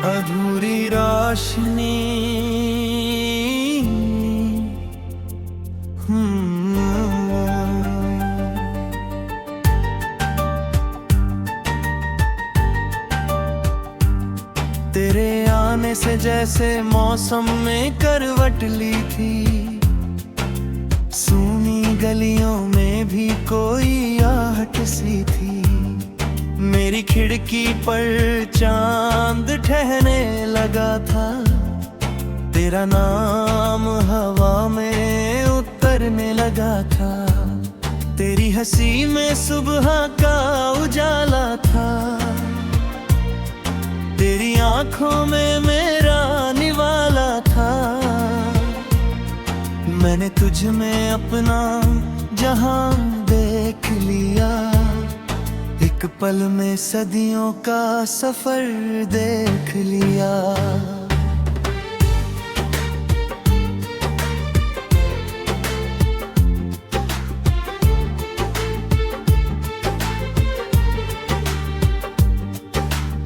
अधूरी रोशनी। तेरे आने से जैसे मौसम में करवट ली थी, सूनी गलियों में भी कोई आहट सी थी। मेरी खिड़की पर चांद ठहरने लगा था, तेरा नाम हवा में उतरने लगा था। तेरी हंसी में सुबह का उजाला था, तेरी आंखों में मेरा निवाला था। मैंने तुझ में अपना जहां देख लिया, एक पल में सदियों का सफर देख लिया।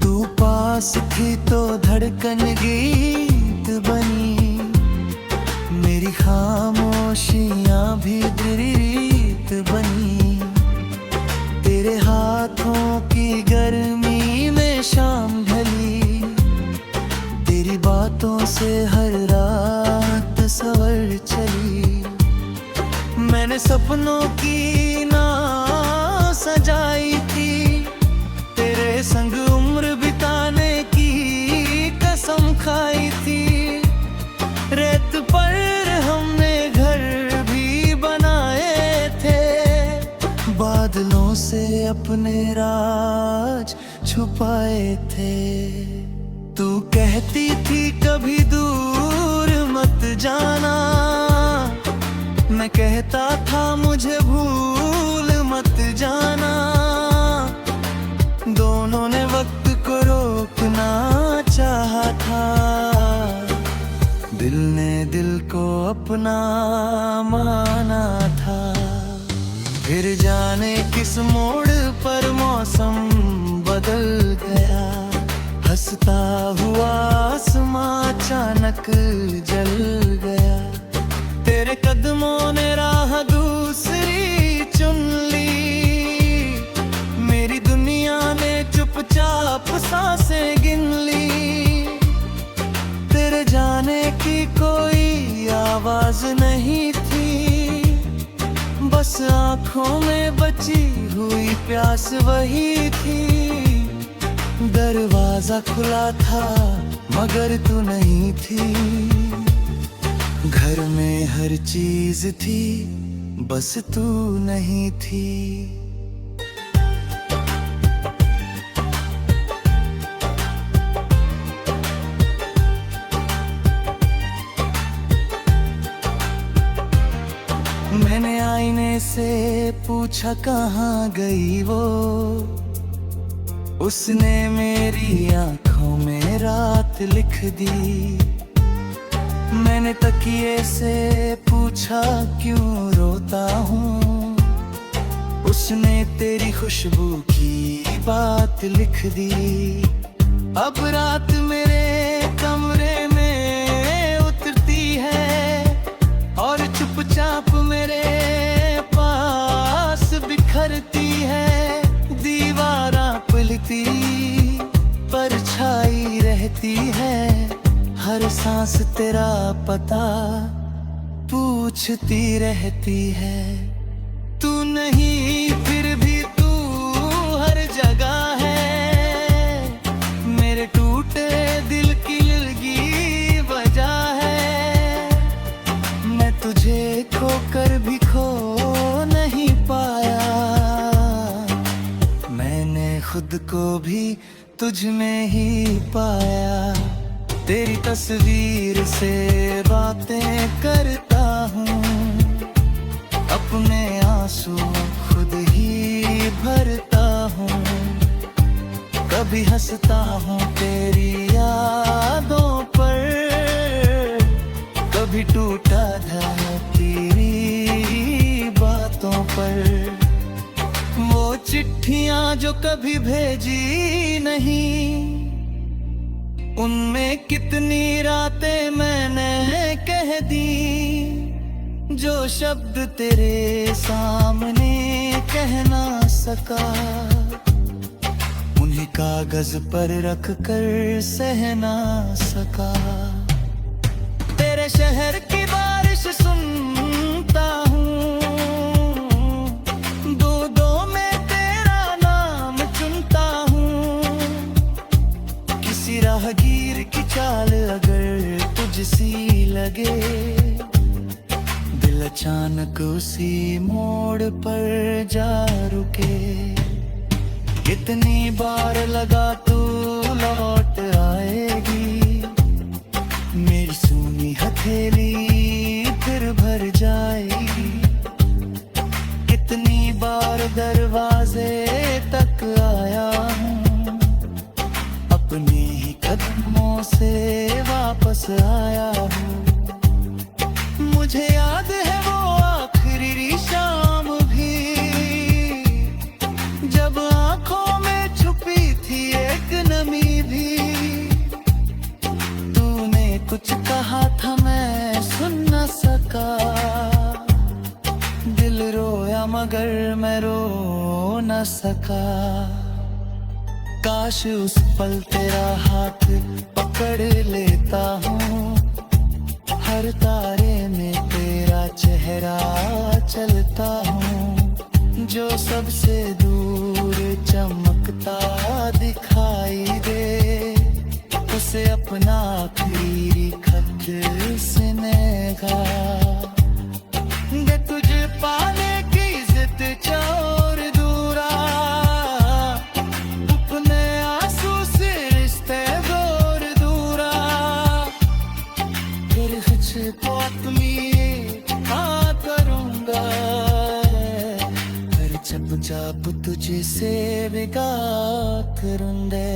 तू पास थी तो धड़कन गीत बनी, मेरी खामोशियां भी रीत बनी। तेरे हाथों की गर्मी में शाम ढली, तेरी बातों से हर रात सवर चली। मैंने सपनों की नाव सजाई थी, तेरे संग उम्र बिताने की कसम खाई थी। रेत पर हमने घर भी बनाए थे, बादलों से अपने राज छुपाए थे। तू कहती थी कभी दूर मत जाना, मैं कहता था मुझे भूल मत जाना। दोनों ने वक्त को रोकना चाहा था, दिल ने दिल को अपना माना था। फिर जाने किस मोड़ पर मौसम बदल गया, हंसता हुआ आसमां अचानक जल गया। तेरे कदमों ने राह दूसरी चुन ली, मेरी दुनिया ने चुपचाप सांसें गिन ली। तेरे जाने की कोई आवाज नहीं थी, बस आँखों में बची हुई प्यास वही थी। दरवाजा खुला था मगर तू नहीं थी, घर में हर चीज थी बस तू नहीं थी। मैंने आईने से पूछा कहाँ गई वो, उसने मेरी आंखों में रात लिख दी। मैंने तकिए से पूछा क्यों रोता हूँ, उसने तेरी खुशबू की बात लिख दी। अब रात मेरे कमरे में उतरती है और चुपचाप मेरे पास बिखरती है। दीवारां पलती परछाई रहती है, हर सांस तेरा पता पूछती रहती है। तू नहीं फिर भी तू हर जगह है, मेरे टूटे दिल की लगी वजह है। मैं तुझे खोकर भी खो नहीं पाया, मैंने खुद को भी तुझ में ही पाया। तेरी तस्वीर से बातें करता हूँ, अपने आंसू खुद ही भरता हूँ। कभी हंसता हूँ तेरी यादों पर, कभी टूटा था तेरी बातों पर। वो चिट्ठियाँ जो कभी भेजी नहीं, उनमें कितनी रातें मैंने कह दी, जो शब्द तेरे सामने कह ना सका, उन्हें कागज पर रख कर सह ना सका। तेरे शहर की बारिश सुनता हूँ, दूधों में तेरा नाम चुनता हूँ। किसी राहगीर की चाल अगर तुझसी लगे, दिल अचानक उसी मोड़ पर जा रुके। कितनी बार लगा तू लौट आएगी, मेरी सूनी हथेली फिर भर जाएगी। कितनी बार दरवाजे तक आया हूँ, अपने ही कदमों से वापस आया हूँ। मुझे याद है वो आखिरी शाम भी, जब आंखों में छुपी थी एक नमी भी। तूने कुछ कहा था मैं सुन न सका, दिल रोया मगर मैं रो न सका। काश उस पल तेरा हाथ पकड़ लेता हूँ, हर तारे में तेरा चेहरा चलता हूँ। जो सबसे दूर चमकता दिखाई दे, उसे अपना आखिरी खत सुनेगा। तुझे पाने की जिद चोर दूरा, अपने आंसू से रिश्ते दूर दूरा। फिर को अपनी करूंगा, फिर चुपचाप तुझे से विदा करूंगा।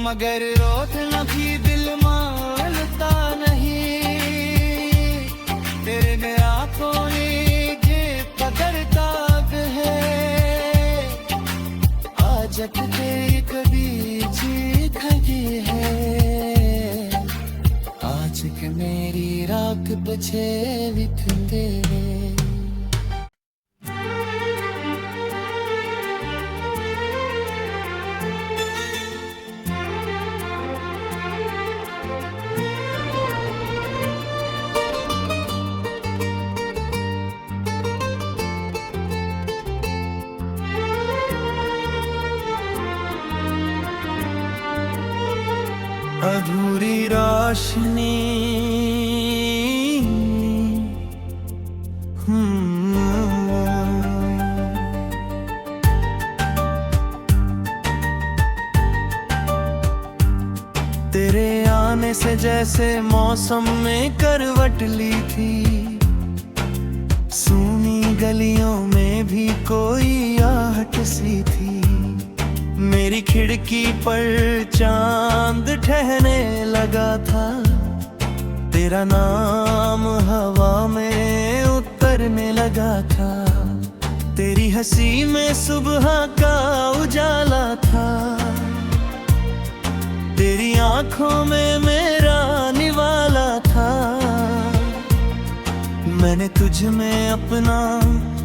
मगर रोकना भी दिल मानता नहीं, तेरे गया कोई ये पकड़ता है। आज तेरी कभी जी खगी है, आज के मेरी राख बचे बिखरे। अधूरी रोशनी तेरे आने से जैसे मौसम में करवट ली थी। सूनी गलियों में भी कोई आहट सी थी। मेरी खिड़की पर चांद ठहरने लगा था, तेरा नाम हवा में उतरने लगा था। तेरी हंसी में सुबह का उजाला था, तेरी आंखों में मेरा निवाला था। मैंने तुझ में अपना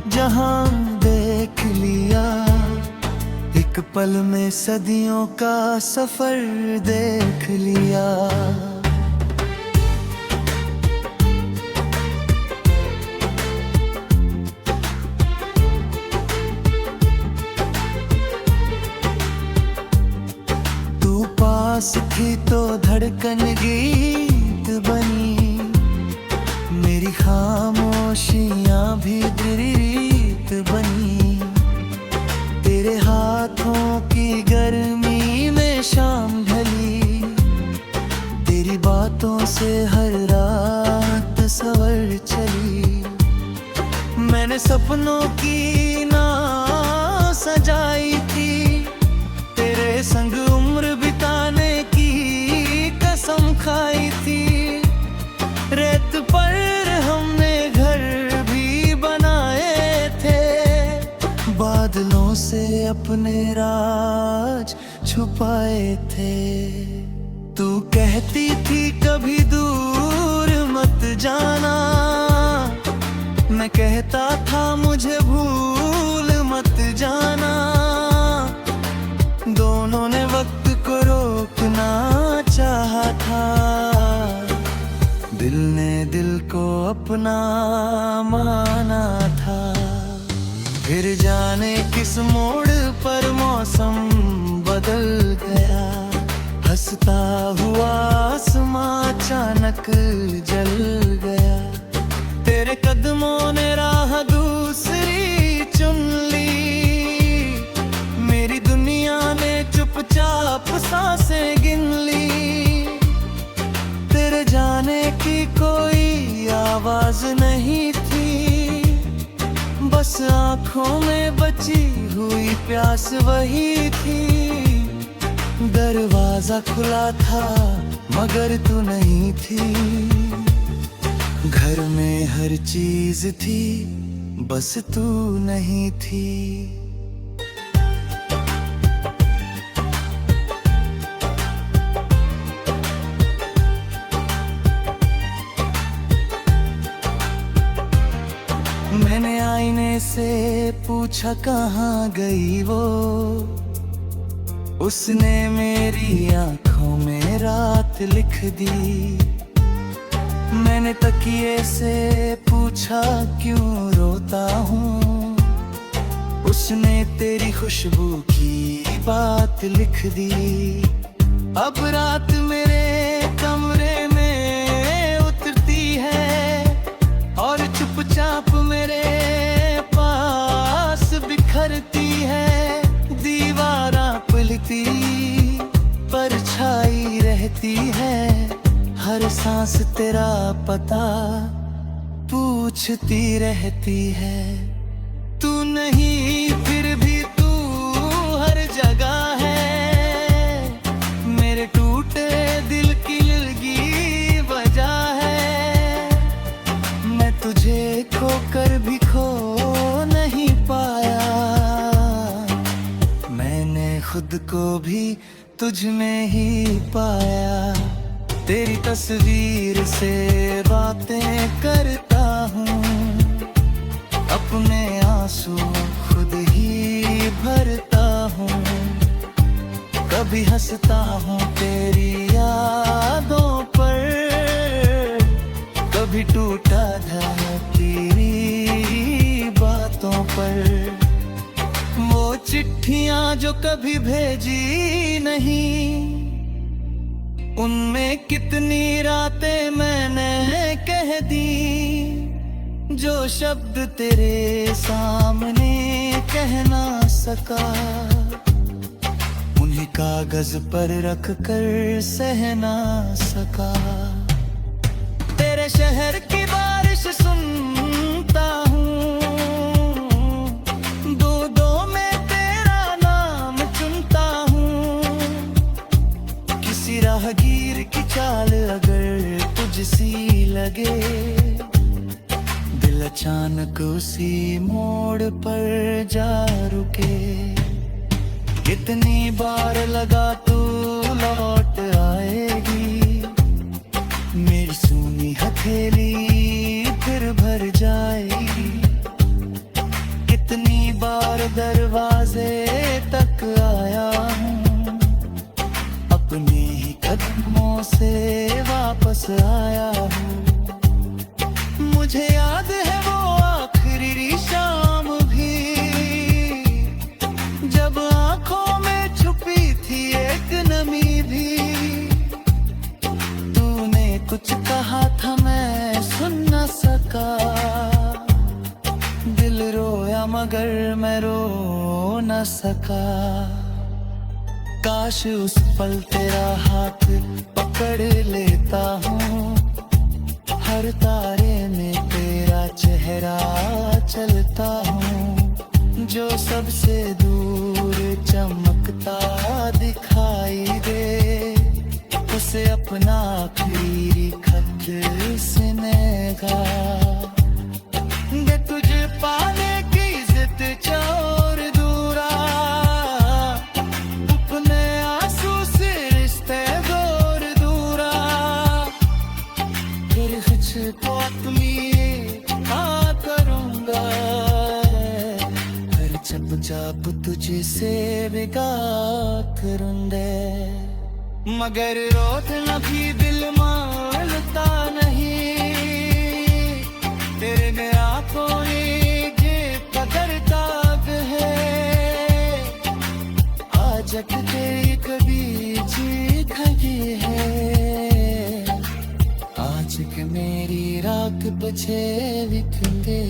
जहां देख लिया, एक पल में सदियों का सफर देख लिया। तू पास थी तो धड़कन गीत बनी, मेरी खामोशियां भी रीत बनी। तेरे हाथों की गर्मी में शाम ढली, तेरी बातों से हर रात सवर चली। मैंने सपनों की नाव सजाई थी, तेरे संग उम्र बिताने की कसम खाई थी। रेत पर हमने घर भी बनाए थे, बादलों से अपने राज छुपाए थे। तू कहती थी कभी दूर मत जाना, मैं कहता था मुझे भूल मत जाना। दोनों ने वक्त को रोकना चाहा था, दिल ने दिल को अपना माना था। फिर जाने किस मोड़ पर मौसम बदल गया, हंसता हुआ आसमां अचानक जल गया। तेरे कदमों ने राह दूसरी चुन ली, मेरी दुनिया ने चुपचाप सांसें गिन ली। तेरे जाने की कोई आवाज नहीं थी, बस आंखों में बची हुई प्यास वही थी। दरवाजा खुला था मगर तू नहीं थी, घर में हर चीज थी बस तू नहीं थी। मैंने आईने से पूछा कहाँ गई वो, उसने मेरी आंखों में रात लिख दी। मैंने तकिए से पूछा क्यों रोता हूँ, उसने तेरी खुशबू की बात लिख दी। अब रात मेरे कमरे में उतरती है और चुपचाप मेरे पास बिखरती है। दीवारां पलटी परछाई रहती है, हर सांस तेरा पता पूछती रहती है। तू नहीं फिर भी तू हर जगह है, मेरे टूटे दिल की लगी वजह है। मैं तुझे खोकर भी खो नहीं पाया, मैंने खुद को भी तुझ में ही पाया। तेरी तस्वीर से बातें करता हूँ, अपने आंसू खुद ही भरता हूँ। कभी हंसता हूँ तेरी यादों पर, कभी टूटा था तेरी बातों पर। वो चिट्ठियाँ जो कभी भेजी नहीं, उनमें कितनी रातें मैंने कह दी, जो शब्द तेरे सामने कह ना सका, उन्हें कागज पर रख कर सह ना सका। तेरे शहर की बारिश सुनता हूँ, दो दो में तेरा नाम चुनता हूँ। किसी राहगीर की चाल अगर तुझसी लगे, दिल अचानक उसी मोड़ पर जा रुके। कितनी बार लगा तू लौट आएगी, मेरी सूनी हथेली फिर भर जाएगी। कितनी बार दरवाजे तक आया हूँ, अपने ही कदमों से वापस आया हूँ। मुझे याद है वो आखिरी शाम भी, जब आंखों में छुपी थी एक नमी भी। तूने कुछ कहा था मैं सुन न सका, दिल रोया मगर मैं रो न सका। काश उस पल तेरा हाथ पकड़ लेता हूँ, हर तारे में तेरा चेहरा चलता हूँ। जो सबसे दूर चमकता दिखाई दे, उसे अपना आखिरी खत सुनेगा। ये तुझे पाने की जिद चोर दूरा, अपने आंसू से रिश्ते दूर ചാപ്പ് तुझसे विगात करूंदे मगर रोतना भी दिल मानता नहीं तेरे गया कोई ये कदर दाग है आज तेरी कभी जीत गई है आज के मेरी राख बचे विखंडे